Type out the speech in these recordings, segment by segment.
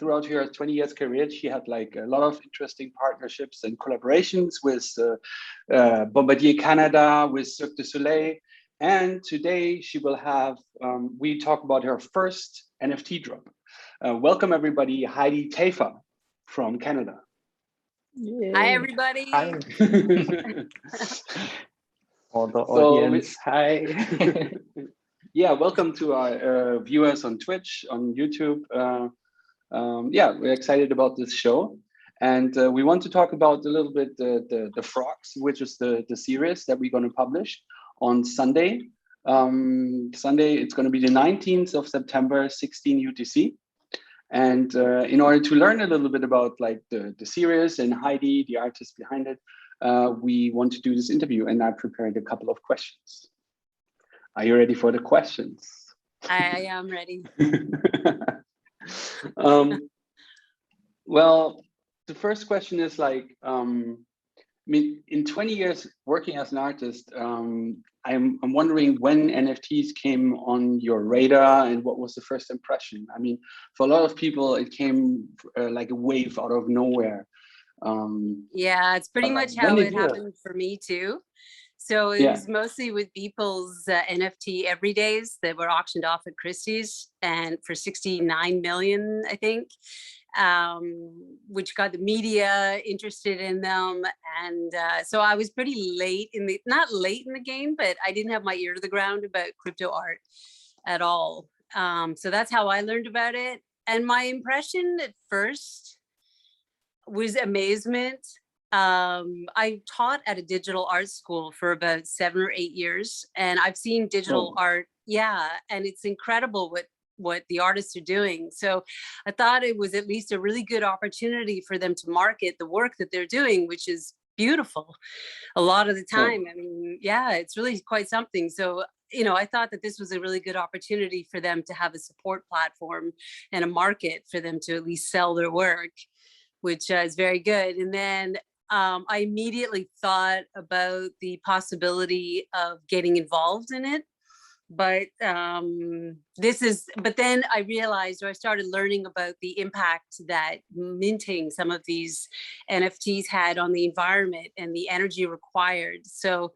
throughout her 20 years career, she had like a lot of interesting partnerships and collaborations with Bombardier Canada, with Cirque du Soleil. And today she will have, we talk about her first NFT drop. Welcome everybody, Heidi Taillefer from Canada. Yay. Hi everybody. Hi. All the audience, hi. Yeah, welcome to our viewers on Twitch, on YouTube. Yeah, we're excited about this show. And we want to talk about a little bit the Frogs, which is the series that we're going to publish on Sunday. Sunday, it's going to be the 19th of September, 16 UTC. And in order to learn a little bit about like the series and Heidi, the artist behind it, we want to do this interview, and I prepared a couple of questions. Are you ready for the questions? I am ready. Well, the first question is like, I mean, in 20 years working as an artist, I'm wondering when NFTs came on your radar and what was the first impression? I mean, for a lot of people, it came like a wave out of nowhere. Yeah, it's pretty much how it happened for me too. So it was mostly with people's NFT everydays that were auctioned off at Christie's, and for 69 million, I think, which got the media interested in them. And so I was pretty late in the, not late in the game, but I didn't have my ear to the ground about crypto art at all. So that's how I learned about it. And my impression at first was amazement. I taught at a digital art school for about 7 or 8 years, and I've seen digital art. Yeah. And it's incredible what the artists are doing. So I thought it was at least a really good opportunity for them to market the work that they're doing, which is beautiful a lot of the time. I mean, yeah, it's really quite something. So, you know, I thought that this was a really good opportunity for them to have a support platform and a market for them to at least sell their work, which is very good. And then I immediately thought about the possibility of getting involved in it. But then I realized, or I started learning about the impact that minting some of these NFTs had on the environment and the energy required. So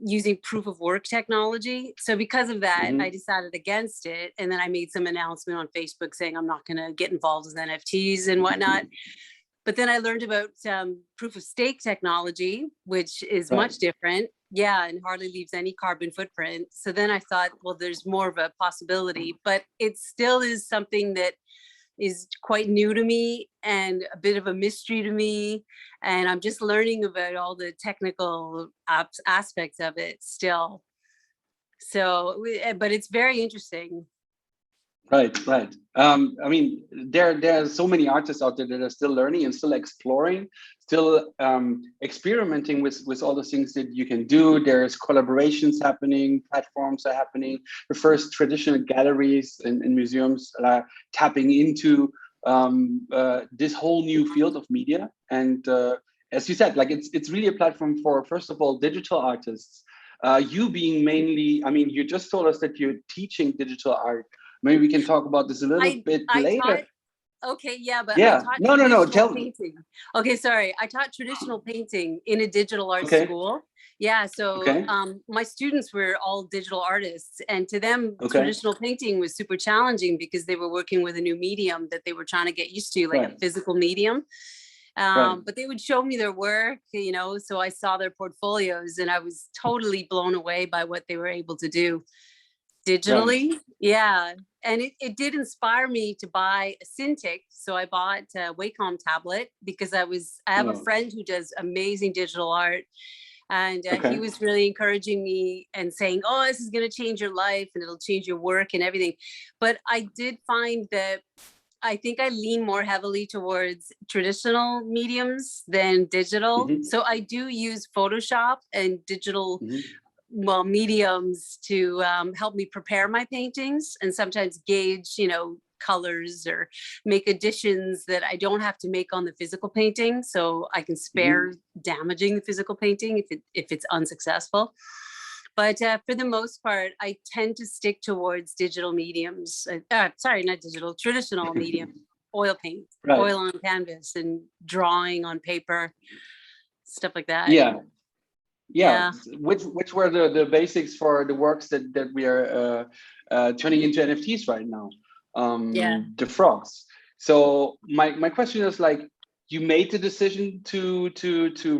using proof of work technology. So because of that, I decided against it. And then I made some announcement on Facebook saying I'm not going to get involved with NFTs and whatnot. But then I learned about proof of stake technology, which is much different. Yeah, and hardly leaves any carbon footprint. So then I thought, well, there's more of a possibility, but it still is something that is quite new to me and a bit of a mystery to me. And I'm just learning about all the technical aspects of it still. So, but it's very interesting. Right. I mean, there are so many artists out there that are still learning and still exploring, still experimenting with all the things that you can do. There's collaborations happening, platforms are happening. The first traditional galleries and museums are tapping into this whole new field of media. And as you said, like it's really a platform for, first of all, digital artists. You being mainly, I mean, you just told us that you're teaching digital art. Maybe we can talk about this a little bit later. Okay, yeah, but yeah. I taught no, tell painting. Okay, sorry. I taught traditional painting in a digital art school. Yeah, so my students were all digital artists, and to them, traditional painting was super challenging because they were working with a new medium that they were trying to get used to, like a physical medium. But they would show me their work, you know, so I saw their portfolios and I was totally blown away by what they were able to do digitally. Yeah. And it did inspire me to buy a Cintiq. So I bought a Wacom tablet because I have a friend who does amazing digital art. And he was really encouraging me and saying, oh, this is going to change your life and it'll change your work and everything. But I did find that I think I lean more heavily towards traditional mediums than digital. So I do use Photoshop and digital mediums to help me prepare my paintings and sometimes gauge, you know, colors or make additions that I don't have to make on the physical painting. So I can spare damaging the physical painting if it's unsuccessful. But for the most part, I tend to stick towards digital mediums. Sorry, not digital, traditional medium. oil paint, Right. oil on canvas and drawing on paper, stuff like that. Yeah. Yeah. Yeah. Which were the basics for the works that we are turning into NFTs right now. Yeah. The frogs. So my question is like, you made the decision to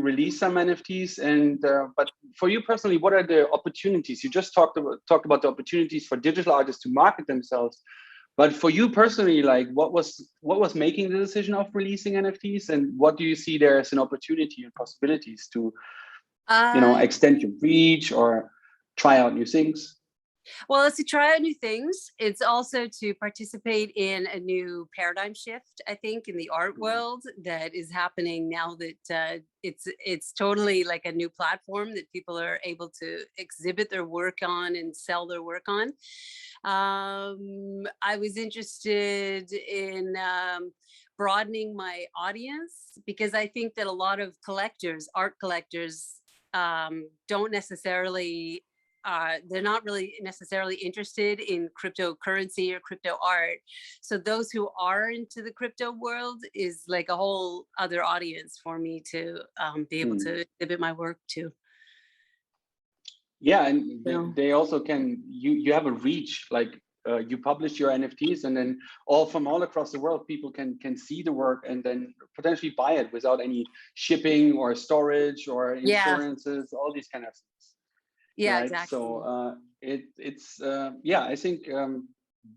release some NFTs, and but for you personally, what are the opportunities? You just talked about the opportunities for digital artists to market themselves, but for you personally, like what was making the decision of releasing NFTs, and what do you see there as an opportunity and possibilities to Uh, extend your reach or try out new things? Well, it's to try out new things. It's also to participate in a new paradigm shift, I think, in the art world that is happening now that it's totally like a new platform that people are able to exhibit their work on and sell their work on. I was interested in broadening my audience because I think that a lot of collectors, art collectors, don't necessarily they're not really necessarily interested in cryptocurrency or crypto art. So those who are into the crypto world is like a whole other audience for me to be able Hmm. to exhibit my work to. Yeah, and So they also can, you have a reach, like you publish your NFTs, and then all across the world people can see the work and then potentially buy it without any shipping or storage or yeah, insurances, all these kind of things, yeah, right? So exactly. it's yeah, I think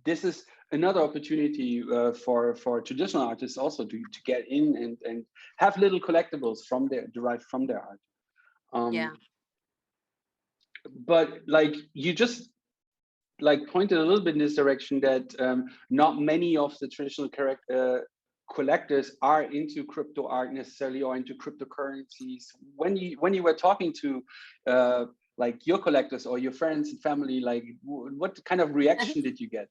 this is another opportunity for traditional artists also to get in and have little collectibles from their derived from their art. Yeah. Um, but like you just like pointed a little bit in this direction that not many of the traditional collectors are into crypto art necessarily or into cryptocurrencies. When you were talking to like your collectors or your friends and family, like what kind of reaction did you get?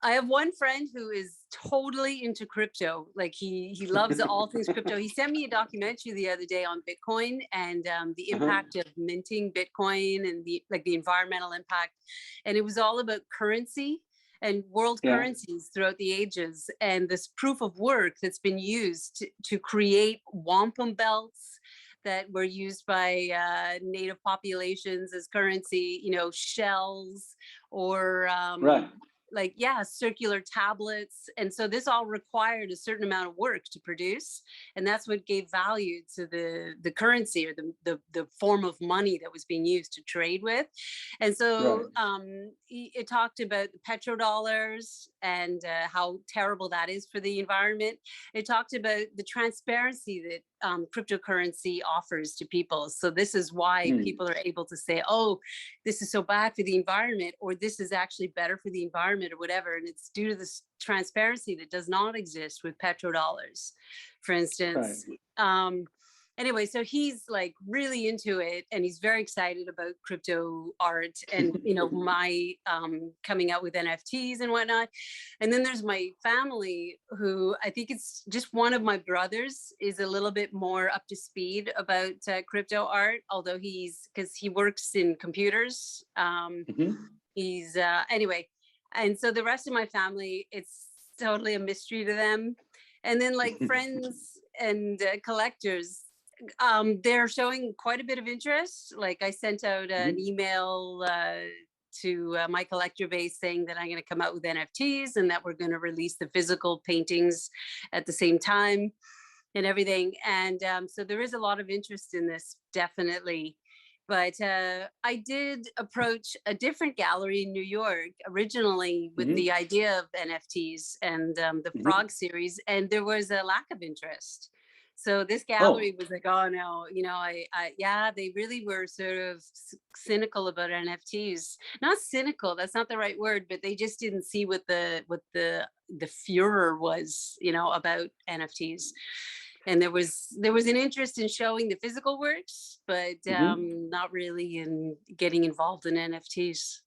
I have one friend who is totally into crypto. Like he loves all things crypto. He sent me a documentary the other day on Bitcoin and the Uh-huh. impact of minting Bitcoin and the environmental impact. And it was all about currency and world Yeah. currencies throughout the ages and this proof of work that's been used to create wampum belts that were used by native populations as currency, shells or Right. like, yeah, circular tablets. And so this all required a certain amount of work to produce, and that's what gave value to the currency or the form of money that was being used to trade with. And so Right. it talked about the petrodollars and how terrible that is for the environment. It talked about the transparency that cryptocurrency offers to people. So this is why Hmm. people are able to say, oh, this is so bad for the environment, or this is actually better for the environment, or whatever. And it's due to this transparency that does not exist with petrodollars, for Right. instance. Anyway, so he's like really into it and he's very excited about crypto art and my coming out with NFTs and whatnot. And then there's my family, who I think it's just one of my brothers is a little bit more up to speed about crypto art, although because he works in computers. Hmm. He's anyway, and so the rest of my family, it's totally a mystery to them. And then like friends and collectors, they're showing quite a bit of interest. Like I sent out an Hmm. email to my collector base saying that I'm going to come out with NFTs and that we're going to release the physical paintings at the same time and everything. And so there is a lot of interest in this, definitely. But I did approach a different gallery in New York originally with Hmm. the idea of NFTs and the Hmm. Frog series, and there was a lack of interest. So this Oh. gallery was like, oh no, yeah, they really were sort of cynical about NFTs. Not cynical, that's not the right word, but they just didn't see what the furor was, about NFTs. And there was an interest in showing the physical works, but Hmm. not really in getting involved in NFTs.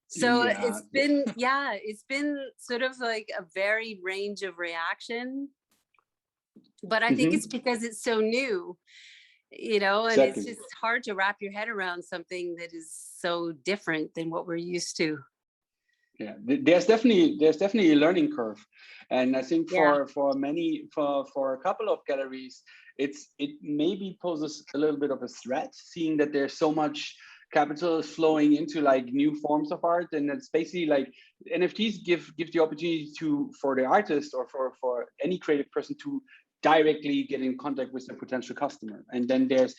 So Yeah. it's been sort of like a varied range of reaction, but I think it's Hmm. because it's so new, and it's Exactly. just hard to wrap your head around something that is so different than what we're used to. Yeah, there's definitely a learning curve, and I think Yeah. for a couple of galleries, it maybe poses a little bit of a threat, seeing that there's so much capital flowing into like new forms of art, and it's basically like NFTs give the opportunity to for the artist or for any creative person to directly get in contact with a potential customer, and then there's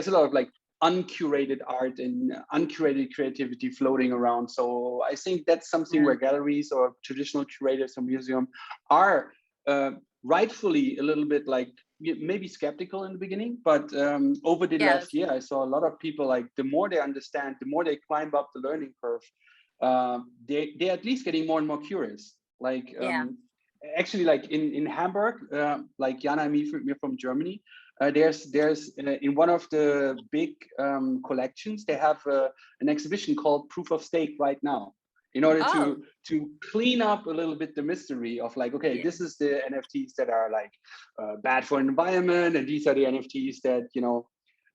a lot of like uncurated art and uncurated creativity floating around. So I think that's something Yeah. where galleries or traditional curators or museum are rightfully a little bit like maybe skeptical in the beginning, but over the last Yes. year, I saw a lot of people like the more they understand, the more they climb up the learning curve, they're at least getting more and more curious. Like Yeah. actually, like in Hamburg, like Jana and me, we're from Germany. There's in one of the big collections, they have an exhibition called Proof of Stake right now, in order Oh, to clean up a little bit the mystery of like, okay, yeah. this is the NFTs that are like bad for an environment, and these are the NFTs that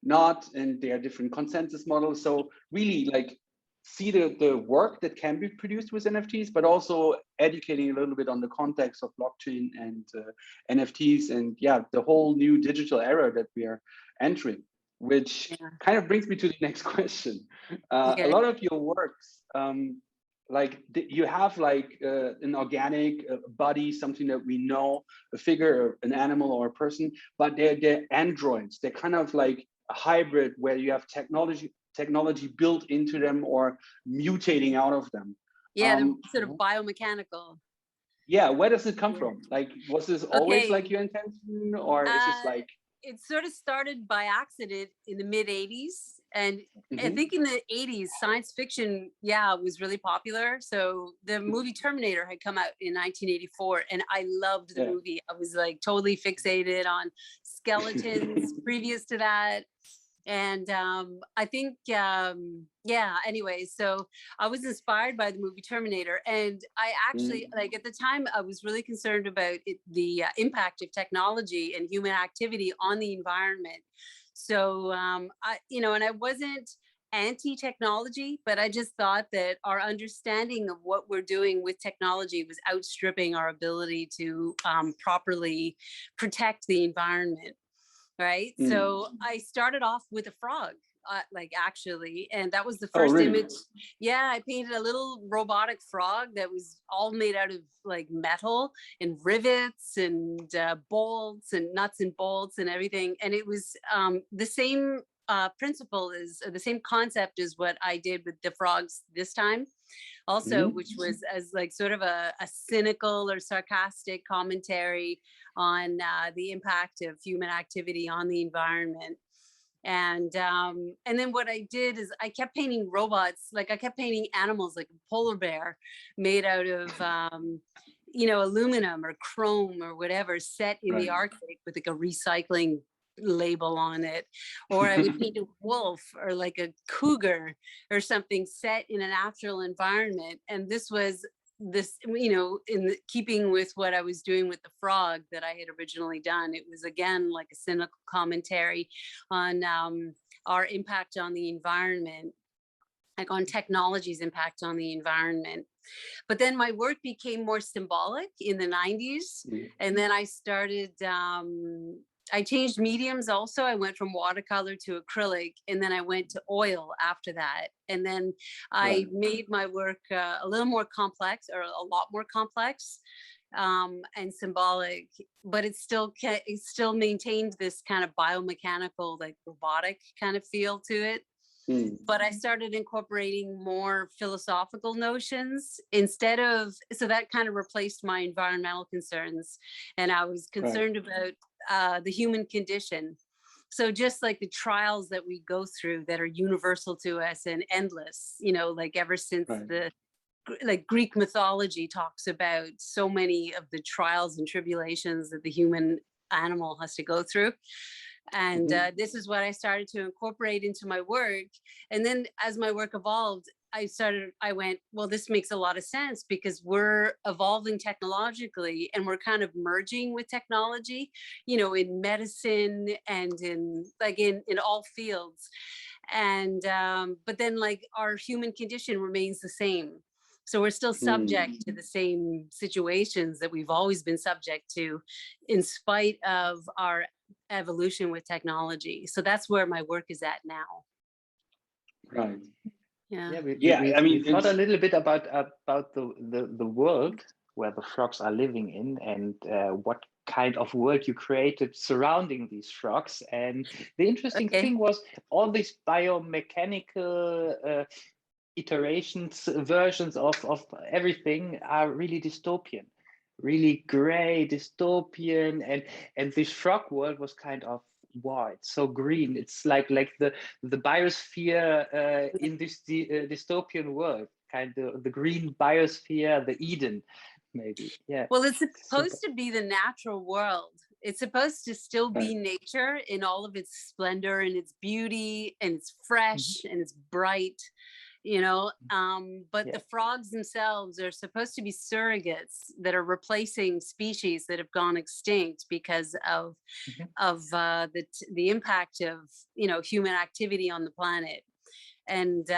not, and they are different consensus models. So really like see the work that can be produced with NFTs, but also educating a little bit on the context of blockchain and NFTs, and yeah, the whole new digital era that we are entering, which Yeah. kind of brings me to the next question. A Okay. lot of your works, like you have like an organic body, something that we know, a figure, an animal or a person, but they're androids. They're kind of like a hybrid where you have technology built into them or mutating out of them. Yeah, they're sort of biomechanical. Yeah, where does it come Yeah. from? Like, was this always like Okay. your intention, or is this like? It sort of started by accident in the mid 80s. And I Mhm. think in the 80s, science fiction, yeah, was really popular. So the movie Terminator had come out in 1984, and I loved the Yeah. movie. I was like totally fixated on skeletons previous to that. And I think yeah, anyway, so I was inspired by the movie Terminator, and I actually, Mm, like, at the time I was really concerned about the impact of technology and human activity on the environment. So and I wasn't anti-technology, but I just thought that our understanding of what we're doing with technology was outstripping our ability to properly protect the environment. Right. mm. So I started off with a frog, like, actually, and that was the Oh, first really? image. Yeah, I painted a little robotic frog that was all made out of like metal and rivets and bolts and nuts and bolts and everything. And it was the same principle is the same concept as what I did with the frogs this time also, Hmm. which was as like sort of a cynical or sarcastic commentary on the impact of human activity on the environment. And then what I did is I kept painting robots, like I kept painting animals like a polar bear made out of aluminum or chrome or whatever, set in the Right. Arctic with like a recycling label on it. Or I would paint a wolf or like a cougar or something set in a natural environment. And this was keeping with what I was doing with the frog that I had originally done. It was again like a cynical commentary on our impact on the environment, like on technology's impact on the environment. But then my work became more symbolic in the 90s. Mm, And then I changed mediums also. I went from watercolor to acrylic, and then I went to oil after that. And then I right. made my work a little more complex, or a lot more complex, and symbolic, but it still maintained this kind of biomechanical, like robotic kind of feel to it. Mm, But I started incorporating more philosophical notions instead of, so that kind of replaced my environmental concerns. And I was right. concerned about the human condition. So just like the trials that we go through that are universal to us and endless, like ever since Right. like Greek mythology talks about so many of the trials and tribulations that the human animal has to go through. And Hmm. this is what I started to incorporate into my work. And then as my work evolved, I went, well, this makes a lot of sense because we're evolving technologically and we're kind of merging with technology, in medicine and in all fields. And but then like our human condition remains the same. So we're still subject to the same situations that we've always been subject to, in spite of our evolution with technology. So that's where my work is at now. Right. Yeah. I mean, we thought a little bit about the world where the frogs are living in, and what kind of world you created surrounding these frogs. And the interesting thing was all these biomechanical iterations, versions of everything are really dystopian, really gray, dystopian, and this frog world was kind of white, so green. It's like the biosphere in this dystopian world, kind of the green biosphere, the Eden, maybe. Yeah. Well, it's supposed to be the natural world. It's supposed to still be nature in all of its splendor and its beauty, and it's fresh and it's bright, you know, but the frogs themselves are supposed to be surrogates that are replacing species that have gone extinct because of the impact of, you know, human activity on the planet. And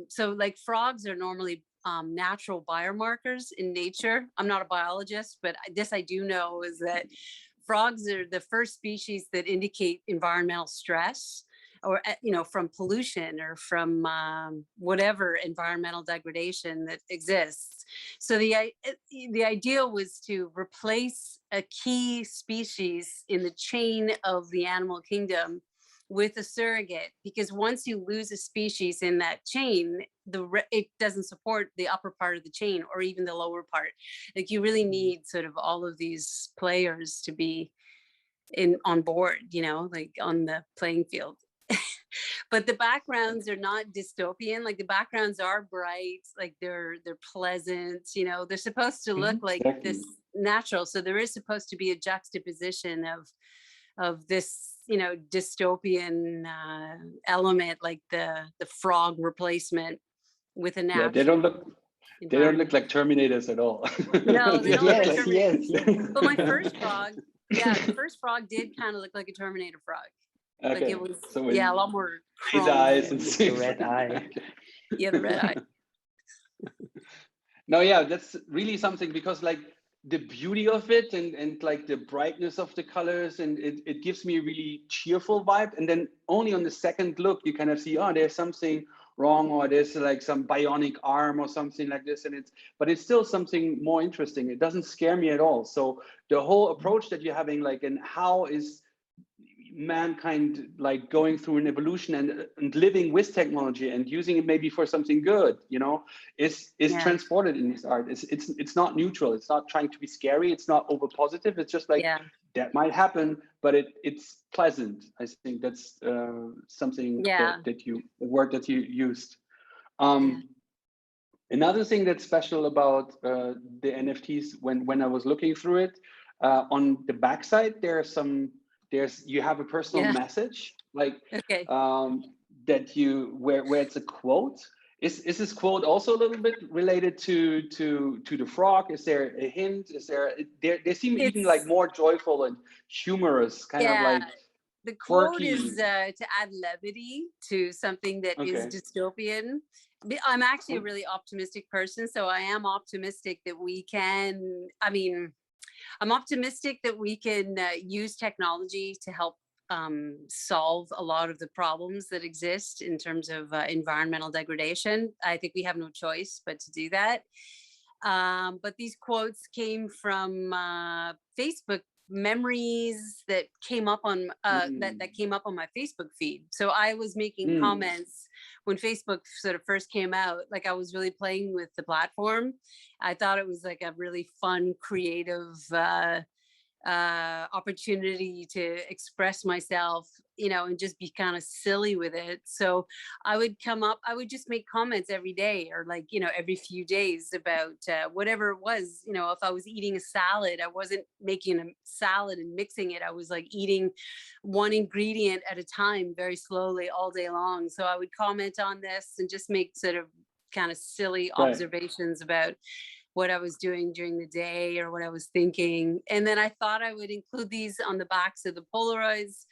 so like frogs are normally natural biomarkers in nature. I'm not a biologist, but this I do know, is that frogs are the first species that indicate environmental stress, or, you know, from pollution or from whatever environmental degradation that exists. So the idea was to replace a key species in the chain of the animal kingdom with a surrogate, because once you lose a species in that chain, it doesn't support the upper part of the chain or even the lower part. Like you really need sort of all of these players to be on board, you know, like on the playing field. But the backgrounds are not dystopian. Like the backgrounds are bright, like they're pleasant, you know, they're supposed to look like this natural. So there is supposed to be a juxtaposition of this, you know, dystopian element, like the frog replacement with a natural. Yeah, they don't look like Terminators at all. No, they don't look like Terminators. Yes. But my first frog, the first frog did kind of look like a Terminator frog. Okay. Like it was, a lot more his eyes and the red eye. Yeah, the red eye. No, yeah, that's really something, because like the beauty of it and like the brightness of the colors, and it gives me a really cheerful vibe. And then only on the second look, you kind of see, oh, there's something wrong, or there's like some bionic arm or something like this. But it's still something more interesting. It doesn't scare me at all. So the whole approach that you're having, like, and how is mankind like going through an evolution and living with technology and using it maybe for something good, you know, is transported in this art. It's not neutral. It's not trying to be scary. It's not over positive. It's just like that might happen, but it's pleasant. I think that's something the word that you used. Another thing that's special about the NFTs, when I was looking through it, on the backside you have a personal message, like that where it's a quote. Is this quote also a little bit related to the frog? Is there a hint? Is there they seem even like more joyful and humorous, kind of like the quote quirky. is to add levity to something that is dystopian. I'm actually a really optimistic person, so I am optimistic that we can, I'm optimistic that we can use technology to help solve a lot of the problems that exist in terms of environmental degradation. I think we have no choice but to do that. But these quotes came from Facebook memories that came up on that came up on my Facebook feed. So I was making comments when Facebook sort of first came out. Like I was really playing with the platform. I thought it was like a really fun, creative opportunity to express myself, you know, and just be kind of silly with it. So I would just make comments every day, or like, you know, every few days about whatever it was. You know, if I was eating a salad, I wasn't making a salad and mixing it. I was like eating one ingredient at a time, very slowly, all day long. So I would comment on this and just make sort of kind of silly observations about what I was doing during the day or what I was thinking. And then I thought I would include these on the backs of the Polaroids.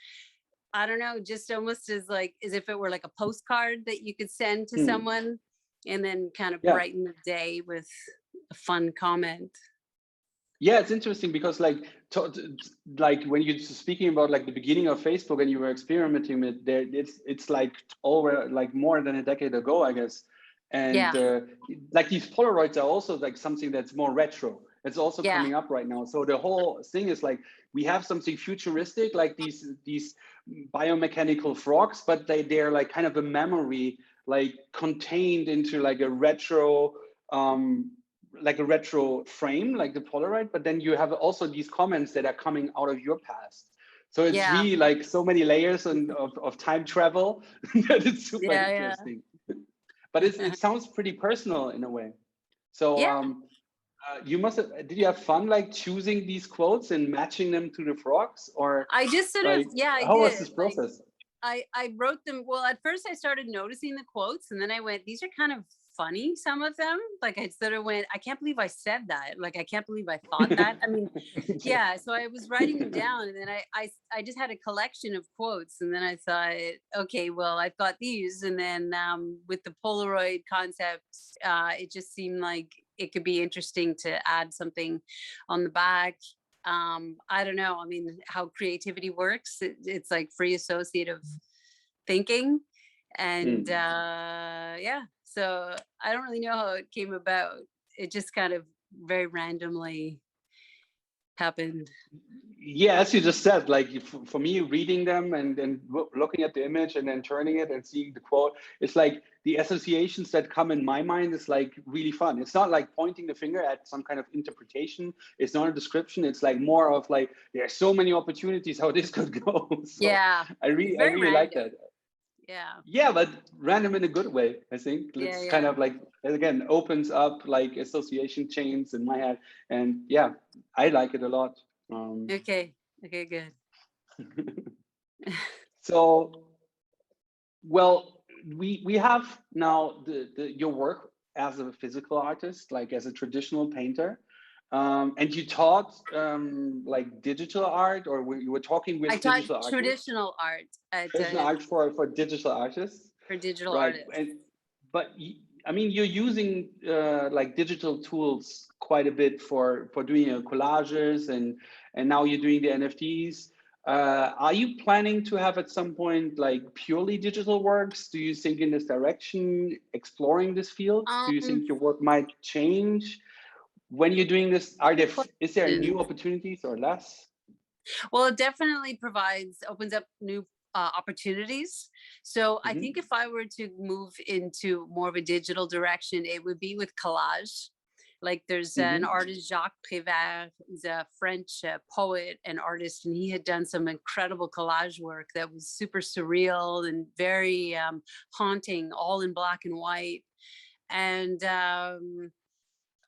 I don't know, just almost as if it were like a postcard that you could send to someone. and then kind of Yeah. brighten the day with a fun comment. Yeah, it's interesting because like like when you're speaking about like the beginning of Facebook and you were experimenting with there, it's like over like more than a decade ago, I guess. And Yeah. like these Polaroids are also like something that's more retro. It's also Yeah. coming up right now. So the whole thing is like we have something futuristic, like these biomechanical frogs, but they're like kind of a memory, like contained into like a retro frame, like the Polaroid, but then you have also these comments that are coming out of your past. So it's Yeah. really like so many layers of time travel that it's super Yeah. interesting. But it sounds pretty personal in a way. So Yeah. you must have, did you have fun like choosing these quotes and matching them to the frogs, or I just sort of, like yeah, I how was did. this Like, process? I wrote them. Well, at first I started noticing the quotes, and then I went, these are kind of funny, some of them. Like I sort of went, I can't believe I said that. Like I can't believe I thought that. I mean, yeah. So I was writing them down, and then I just had a collection of quotes, and then I thought, okay, well, I've got these, and then with the Polaroid concept, it just seemed like it could be interesting to add something on the back. I don't know. I mean, how creativity works. It's like free associative thinking. And yeah, so I don't really know how it came about. It just kind of very randomly happened. Yeah, as you just said, like for me, reading them and then looking at the image and then turning it and seeing the quote, it's like the associations that come in my mind is like really fun. It's not like pointing the finger at some kind of interpretation. It's not a description. It's like more of like there are so many opportunities how this could go. So Yeah, I very really like random. that. Yeah, Yeah, but random in a good way. I think yeah, it's kind yeah. of like again opens up like association chains in my head, and yeah, I like it a lot. Okay, okay, good. So, well, we have now your work as a physical artist, like as a traditional painter, and you taught like digital art, or you were talking I with taught digital artists, traditional art at traditional art for digital artists, for digital right? artists. And but I mean, you're using like digital tools quite a bit for doing collages, and now you're doing the NFTs. Are you planning to have at some point like purely digital works? Do you think in this direction, exploring this field? Do you think your work might change when you're doing this? Good Is there question. new opportunities or less? Well, it definitely opens up new opportunities. So I think if Hmm. I were to move into more of a digital direction, it would be with collage. Like there's an Hmm. artist, Jacques Prévert, he's a French poet and artist, and he had done some incredible collage work that was super surreal and very haunting, all in black and white. And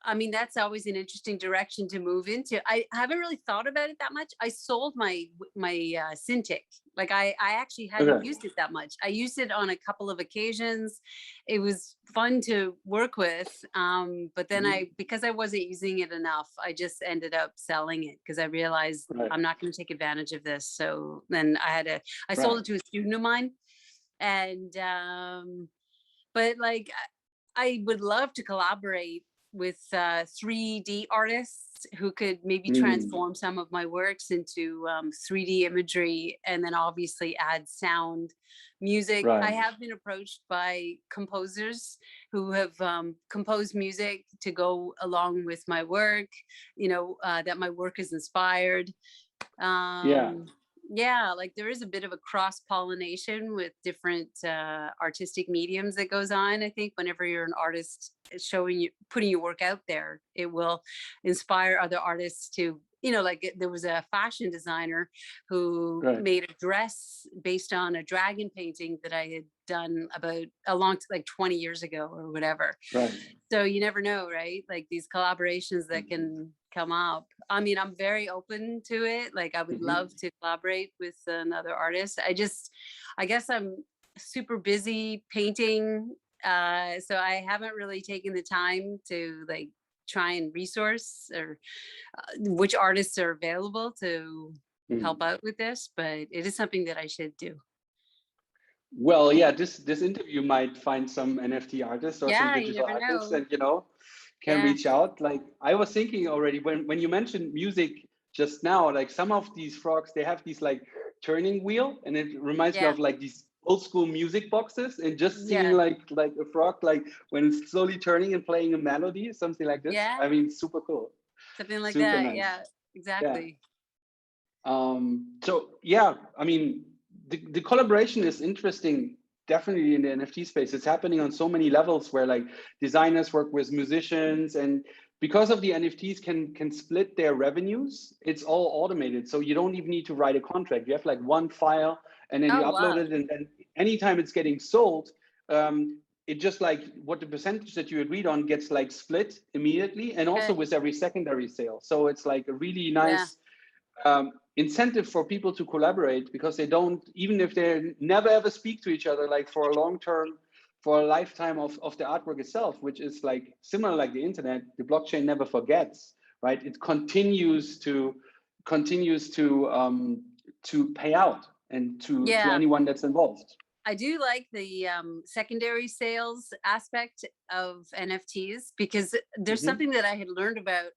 I mean, that's always an interesting direction to move into. I haven't really thought about it that much. I sold my Cintiq. Like I actually haven't Okay. used it that much. I used it on a couple of occasions. It was fun to work with, but then Hmm. because I wasn't using it enough, I just ended up selling it because I realized Right. I'm not going to take advantage of this. So then I sold Right. it to a student of mine, and but like I would love to collaborate with 3D artists who could maybe Mm. transform some of my works into 3D imagery, and then obviously add sound, music. I Right. have been approached by composers who have composed music to go along with my work, that my work is inspired. Yeah. Yeah, like there is a bit of a cross pollination with different artistic mediums that goes on. I think whenever you're an artist, putting your work out there, it will inspire other artists to, like there was a fashion designer who Right. made a dress based on a dragon painting that I had done about like 20 years ago or whatever. Right. So you never know, right? Like these collaborations that can come up. I mean, I'm very open to it. Like I would love Hmm. to collaborate with another artist. I guess I'm super busy painting. So I haven't really taken the time to like try and resource or which artists are available to help Hmm. out with this, but it is something that I should do. Well, yeah, this interview might find some NFT artists or some Yeah, you digital never artists, know. and can Yeah, reach out. Like I was thinking already when you mentioned music just now, like some of these frogs, they have these like turning wheel, and it reminds me yeah, of like these old school music boxes, and just seeing yeah, like a frog like when it's slowly turning and playing a melody, something like this. yeah. I mean, super cool, Something like super that. nice. Yeah, Yeah. exactly. So yeah, I mean, the collaboration is interesting, definitely in the NFT space. It's happening on so many levels where like designers work with musicians, and because of the NFTs can split their revenues, it's all automated. So you don't even need to write a contract. You have like one file, and then you Oh, upload wow. it, and then anytime it's getting sold, it just like what the percentage that you agreed on gets like split immediately, and also Okay. with every secondary sale. So it's like a really Yeah. nice incentive for people to collaborate, because they don't, even if they never ever speak to each other, like for a long term, for a lifetime of the artwork itself, which is like similar like the internet, the blockchain never forgets, right? It continues to pay out and to Yeah. anyone that's involved. I do like the secondary sales aspect of NFTs, because there's Hmm. something that I had learned about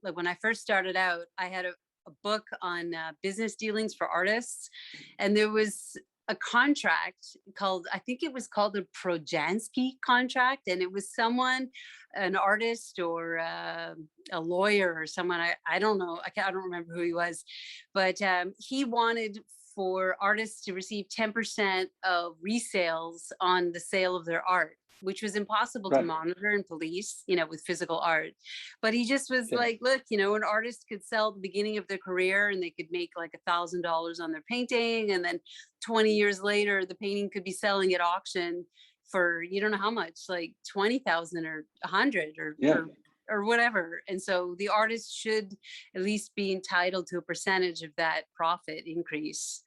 like when I first started out. I had a book on business dealings for artists, and there was a contract called, I think it was called the Projansky contract, and it was someone, an artist or a lawyer or someone, I don't know, I don't remember who he was, but he wanted for artists to receive 10% of resales on the sale of their art, which was impossible to Right. monitor and police, with physical art. But he just was Yeah. like, look, an artist could sell at the beginning of their career and they could make like $1,000 on their painting. And then 20 years later, the painting could be selling at auction for, you don't know how much, like 20,000 or 100 Yeah. or whatever. And so the artist should at least be entitled to a percentage of that profit increase.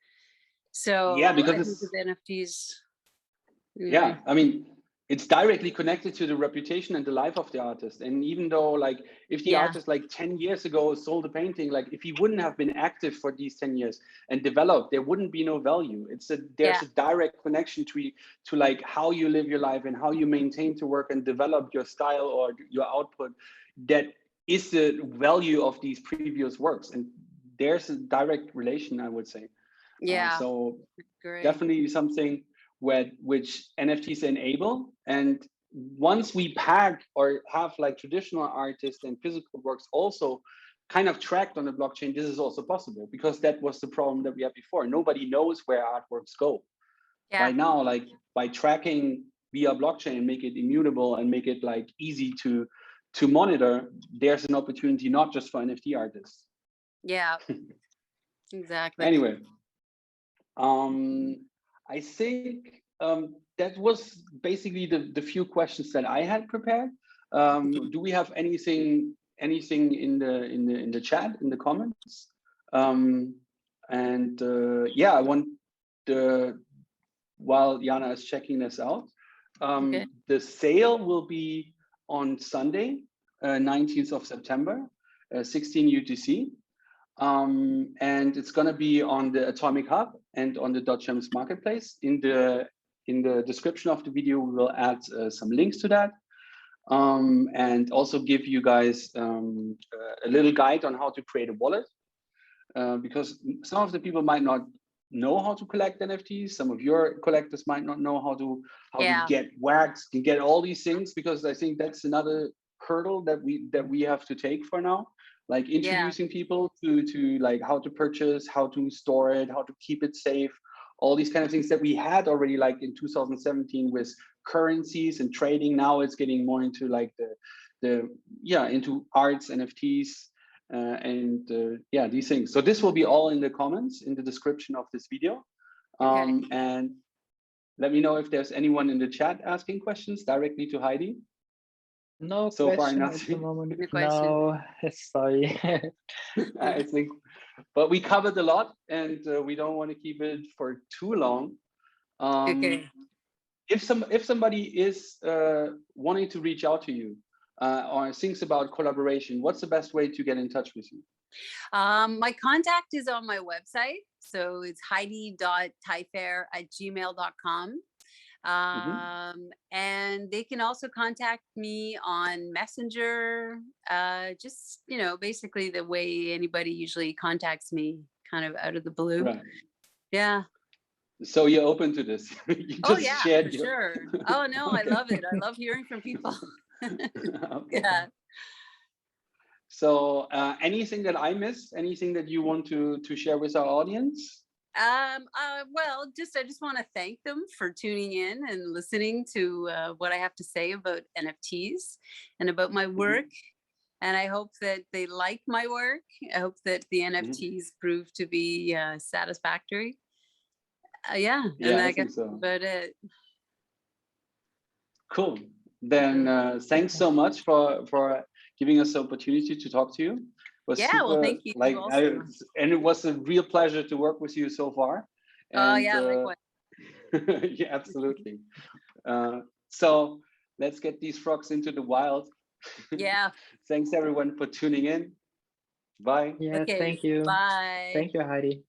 Yeah, So because I think it's with NFTs, yeah, anyway. I mean, it's directly connected to the reputation and the life of the artist. And even though, like, if the Yeah, artist like 10 years ago sold a painting, like if he wouldn't have been active for these 10 years and developed, there wouldn't be no value. There's yeah, a direct connection to like how you live your life and how you maintain to work and develop your style or your output. That is the value of these previous works. And there's a direct relation, I would say. yeah, So great. definitely something which NFTs enable. And once we pack or have like traditional artists and physical works also kind of tracked on the blockchain, this is also possible, because that was the problem that we had before. Nobody knows where artworks go. Yeah, Right now, like by tracking via blockchain and make it immutable and make it like easy to monitor, there's an opportunity not just for NFT artists. yeah, exactly. Anyway, I think that was basically the few questions that I had prepared. Do we have anything in the chat, in the comments? And yeah, I want the while Jana is checking this out, Okay. the sale will be on Sunday, 19th of September, 16 UTC. And it's going to be on the Atomic Hub and on the Dotgems marketplace. In the description of the video, we will add some links to that, and also give you guys a little guide on how to create a wallet, because some of the people might not know how to collect NFTs. Some of your collectors might not know how to Yeah, get wax, to get all these things, because I think that's another hurdle that we have to take for now, like yeah, introducing people to like how to purchase, how to store it, how to keep it safe, all these kind of things that we had already like in 2017 with currencies and trading. Now it's getting more into like into arts, NFTs, yeah, these things. So this will be all in the comments, in the description of this video. okay. And let me know if there's anyone in the chat asking questions directly to Heidi. No So far, question at the nothing. moment. No question. No, sorry. I think, but we covered a lot, and we don't want to keep it for too long. Okay. If somebody is wanting to reach out to you or thinks about collaboration, what's the best way to get in touch with you? My contact is on my website. So it's heidi.taillefer@gmail.com. And they can also contact me on Messenger, just, you know, basically the way anybody usually contacts me, kind of out of the blue. Right. Yeah. So you're open to this. You Oh just yeah, shared for your... sure. Oh no, I Okay. love it. I love hearing from people. Okay. Yeah. So anything that I missed, anything that you want to share with our audience? Well, I just want to thank them for tuning in and listening to what I have to say about NFTs and about my work. And I hope that they like my work. I hope that the NFTs prove to be satisfactory. Yeah, Yeah, and I I think guess so. that's about it. Cool. Then thanks so much for giving us the opportunity to talk to you. It was Yeah, super, well, thank you like, also. and it was a real pleasure to work with you so far. Oh And yeah, likewise. yeah, absolutely. So let's get these frogs into the wild. Yeah. Thanks everyone for tuning in. Bye. Yeah, Okay. thank you. Bye. Thank you, Heidi.